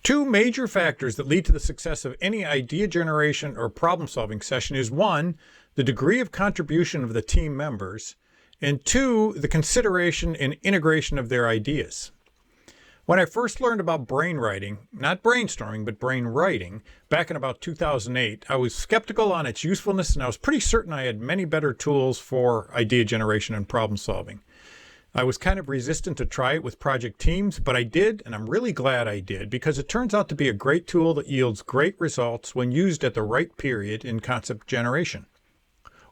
Two major factors that lead to the success of any idea generation or problem-solving session is one, the degree of contribution of the team members, and two, the consideration and integration of their ideas. When I first learned about brainwriting, not brainstorming, but brainwriting, back in about 2008, I was skeptical on its usefulness, and I was pretty certain I had many better tools for idea generation and problem solving. I was kind of resistant to try it with project teams, but I did, and I'm really glad I did, because it turns out to be a great tool that yields great results when used at the right period in concept generation.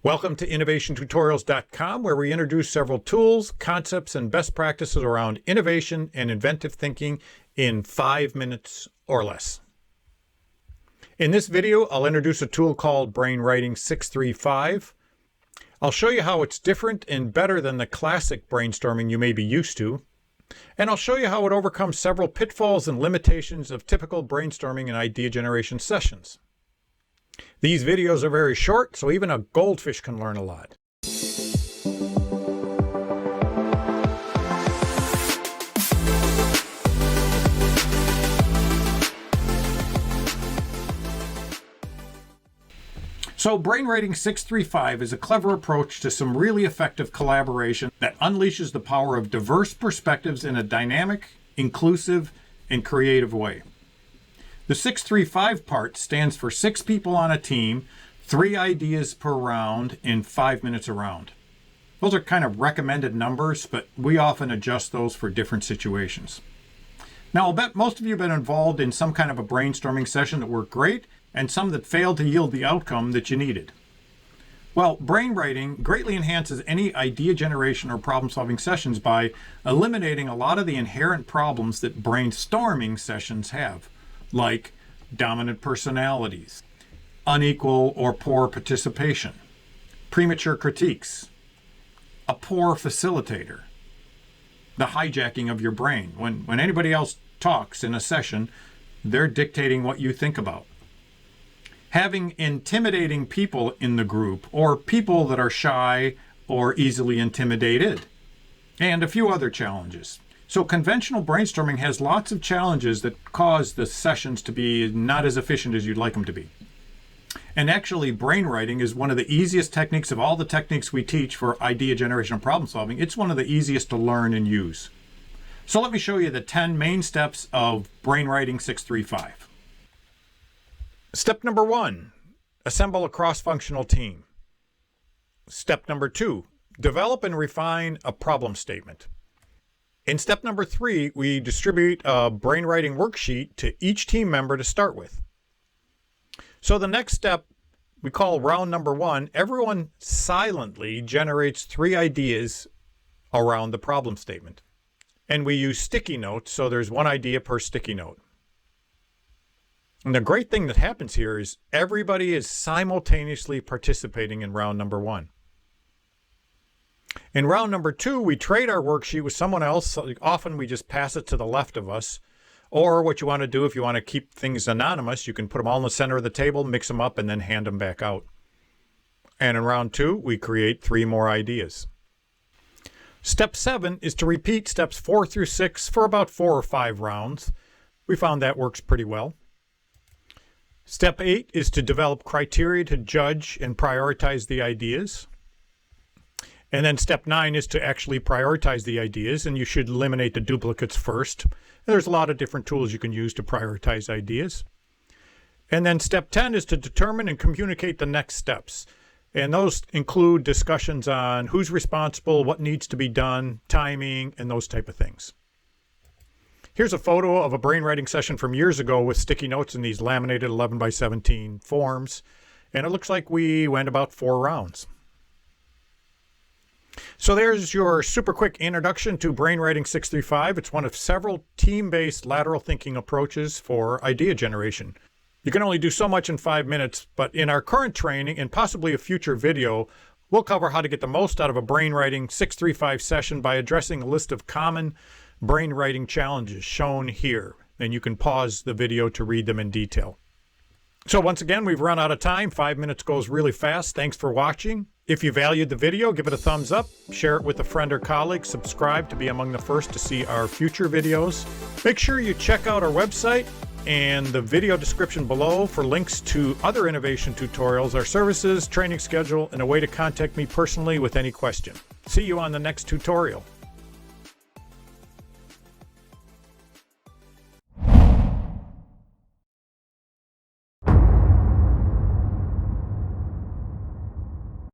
Welcome to innovationtutorials.com, where we introduce several tools, concepts, and best practices around innovation and inventive thinking in 5 minutes or less. In this video, I'll introduce a tool called BrainWriting 635. I'll show you how it's different and better than the classic brainstorming you may be used to. And I'll show you how it overcomes several pitfalls and limitations of typical brainstorming and idea generation sessions. These videos are very short, so even a goldfish can learn a lot. So BrainWriting 635 is a clever approach to some really effective collaboration that unleashes the power of diverse perspectives in a dynamic, inclusive, and creative way. The 635 part stands for 6 people on a team, 3 ideas per round, and 5 minutes a round. Those are kind of recommended numbers, but we often adjust those for different situations. Now, I'll bet most of you have been involved in some kind of a brainstorming session that worked great, and some that failed to yield the outcome that you needed. Well, brainwriting greatly enhances any idea generation or problem-solving sessions by eliminating a lot of the inherent problems that brainstorming sessions have, like dominant personalities, unequal or poor participation, premature critiques, a poor facilitator, the hijacking of your brain. When anybody else talks in a session, they're dictating what you think about. Having intimidating people in the group, or people that are shy or easily intimidated, and a few other challenges. So conventional brainstorming has lots of challenges that cause the sessions to be not as efficient as you'd like them to be. And actually, brainwriting is one of the easiest techniques of all the techniques we teach for idea generation and problem solving. It's one of the easiest to learn and use. So let me show you the 10 main steps of BrainWriting 635. Step number 1, assemble a cross-functional team. Step number 2, develop and refine a problem statement. In step number 3, we distribute a brainwriting worksheet to each team member to start with. So the next step we call round number 1. Everyone silently generates 3 ideas around the problem statement. And we use sticky notes, so there's 1 idea per sticky note. And the great thing that happens here is everybody is simultaneously participating in round number 1. In round number 2, we trade our worksheet with someone else. So often we just pass it to the left of us. Or what you want to do, if you want to keep things anonymous, you can put them all in the center of the table, mix them up, and then hand them back out. And in round 2, we create 3 more ideas. Step 7 is to repeat steps 4 through 6 for about 4 or 5 rounds. We found that works pretty well. Step 8 is to develop criteria to judge and prioritize the ideas. And then step 9 is to actually prioritize the ideas, and you should eliminate the duplicates first. There's a lot of different tools you can use to prioritize ideas. And then step 10 is to determine and communicate the next steps. And those include discussions on who's responsible, what needs to be done, timing, and those type of things. Here's a photo of a brainwriting session from years ago with sticky notes in these laminated 11 by 17 forms. And it looks like we went about 4 rounds. So there's your super quick introduction to BrainWriting 635. It's one of several team-based lateral thinking approaches for idea generation. You can only do so much in 5 minutes, but in our current training and possibly a future video, we'll cover how to get the most out of a BrainWriting 635 session by addressing a list of common brainwriting challenges shown here. And you can pause the video to read them in detail. So once again, we've run out of time. 5 minutes goes really fast. Thanks for watching. If you valued the video, give it a thumbs up, share it with a friend or colleague, subscribe to be among the first to see our future videos. Make sure you check out our website, and the video description below for links to other innovation tutorials, our services, training schedule, and a way to contact me personally with any question. See you on the next tutorial.